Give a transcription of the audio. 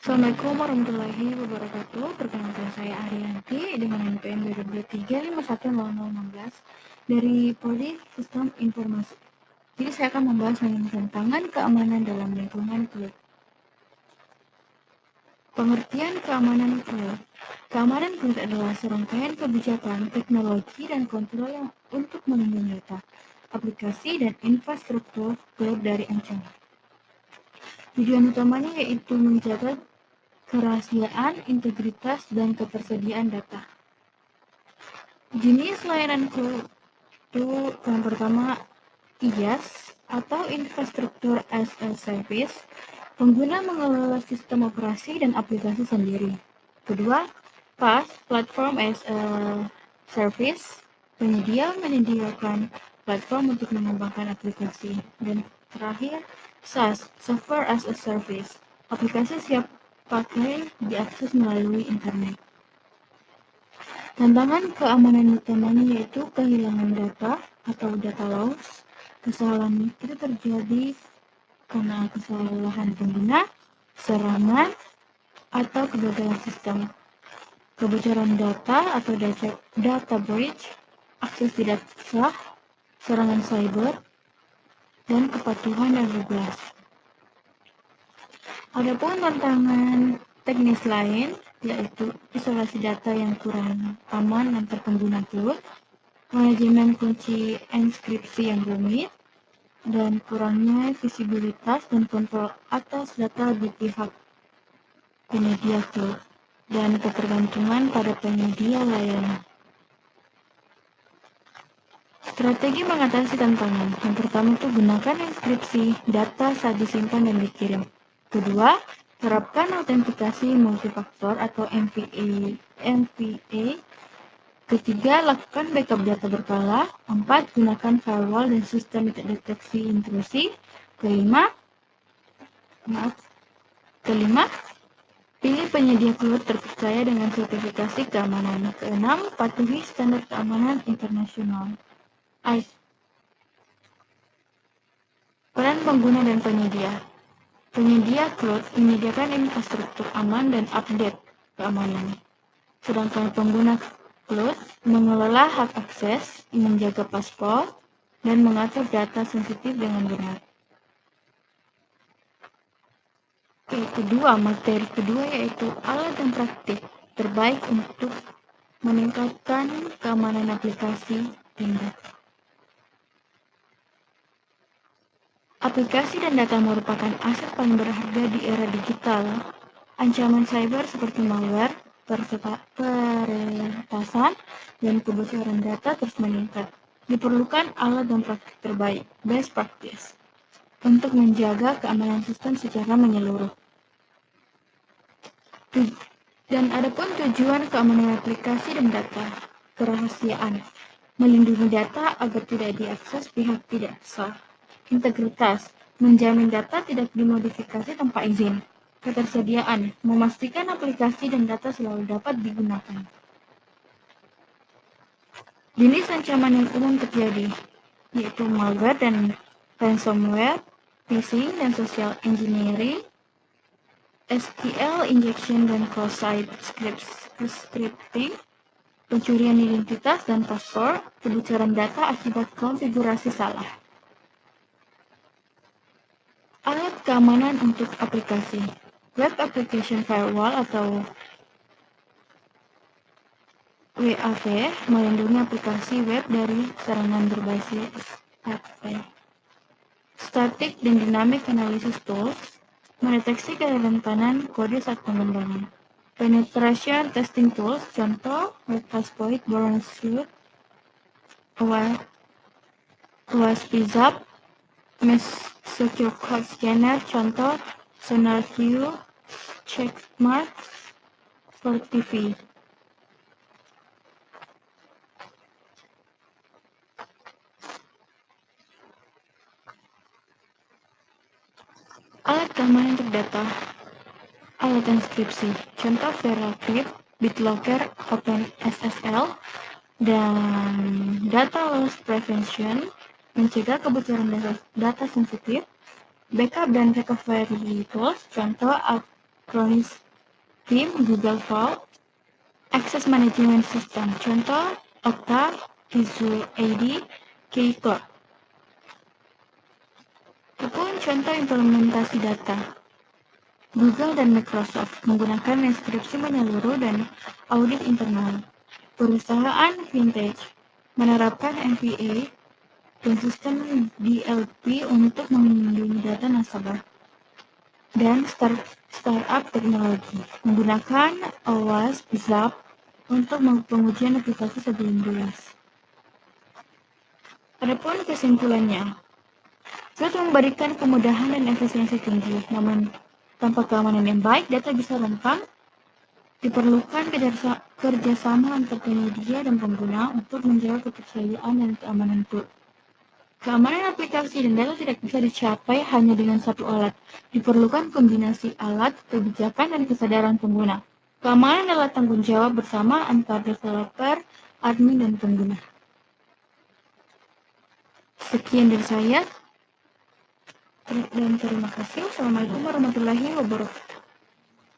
Assalamualaikum warahmatullahi wabarakatuh. Perkenalkan saya Ariyanti dengan NPM 2023510016 dari Prodi Sistem Informasi. Jadi saya akan membahas mengenai tantangan keamanan dalam lingkungan cloud. Pengertian keamanan cloud. Keamanan cloud adalah serangkaian kebijakan, teknologi, dan kontrol yang untuk melindungi data, aplikasi, dan infrastruktur cloud dari ancaman. Tujuan utamanya yaitu menjaga kerahasiaan, integritas, dan ketersediaan data. Jenis layanan cloud itu yang pertama IaaS atau Infrastructure as a Service. Pengguna mengelola sistem operasi dan aplikasi sendiri. Kedua, PaaS, Platform as a Service. Penyedia menyediakan platform untuk mengembangkan aplikasi. Dan terakhir, SaaS, Software as a Service. Aplikasi siap pakai diakses melalui internet. Tantangan keamanan utamanya yaitu kehilangan data atau data loss. Kesalahan itu terjadi karena kesalahan pengguna, serangan, atau kegagalan sistem. Kebocoran data atau data breach, akses tidak sah, serangan cyber, dan kepatuhan dan regulasi. Adapun tantangan teknis lain yaitu isolasi data yang kurang aman antar pengguna cloud, manajemen kunci enkripsi yang rumit, dan kurangnya visibilitas dan kontrol atas data di pihak penyedia cloud, dan ketergantungan pada penyedia layanan. Strategi mengatasi tantangan. Yang pertama itu gunakan enkripsi data saat disimpan dan dikirim. Kedua, terapkan autentikasi multifaktor atau MFA. Ketiga, lakukan backup data berkala. 4. Gunakan firewall dan sistem deteksi intrusi. Kelima, pilih penyedia cloud terpercaya dengan sertifikasi keamanan. Keenam, patuhi standar keamanan internasional. Peran pengguna dan penyedia. Penyedia cloud menyediakan infrastruktur aman dan update keamanan. Sedangkan pengguna cloud mengelola hak akses, menjaga paspor, dan mengatur data sensitif dengan benar. Materi kedua yaitu alat dan praktik terbaik untuk meningkatkan keamanan aplikasi dan data. Aplikasi dan data merupakan aset paling berharga di era digital. Ancaman cyber seperti malware, peretasan, dan kebocoran data terus meningkat. Diperlukan alat dan praktik terbaik, best practice, untuk menjaga keamanan sistem secara menyeluruh. Dan adapun tujuan keamanan aplikasi dan data, kerahasiaan, melindungi data agar tidak diakses pihak tidak sah. Integritas, menjamin data tidak dimodifikasi tanpa izin. Ketersediaan, memastikan aplikasi dan data selalu dapat digunakan. Jenis ancaman yang umum terjadi, yaitu malware dan ransomware, phishing dan social engineering, SQL injection dan cross-site scripting, pencurian identitas dan paspor, kebocoran data akibat konfigurasi salah. Alat keamanan untuk aplikasi. Web Application Firewall atau WAF melindungi aplikasi web dari serangan berbasis API. Static dan Dynamic Analysis Tools mendeteksi kerentanan kode saat pengembangan. Penetration Testing Tools, contoh Metasploit, Bornsuit, WASP-Zap, Secure Code Scanner, contoh SonarQube, Checkmark, Fortify. Alat keamanan untuk data. Alat enkripsi, contoh VeraCrypt, BitLocker, OpenSSL, dan Data Loss Prevention, mencegah kebocoran data sensitif, backup dan recovery tools, contoh Acronis Team, Google Vault, Access Management System. Contoh, Okta, Visual ID, Keycloud. Ataupun contoh implementasi data. Google dan Microsoft menggunakan deskripsi menyeluruh dan audit internal. Perusahaan vintage menerapkan MFA dan sistem DLP untuk melindungi data nasabah. Dan startup teknologi menggunakan OWASP ZAP untuk pengujian aplikasi sebelum rilis. Adapun kesimpulannya, ZAP memberikan kemudahan dan efisiensi tinggi, namun tanpa keamanan yang baik, data bisa rentan. Diperlukan kerjasama antar penyedia dan pengguna untuk menjaga kepercayaan dan keamanan tool. Keamanan aplikasi dan data tidak bisa dicapai hanya dengan satu alat. Diperlukan kombinasi alat, kebijakan, dan kesadaran pengguna. Keamanan adalah tanggung jawab bersama antar developer, admin, dan pengguna. Sekian dari saya, dan terima kasih. Wassalamualaikum warahmatullahi wabarakatuh.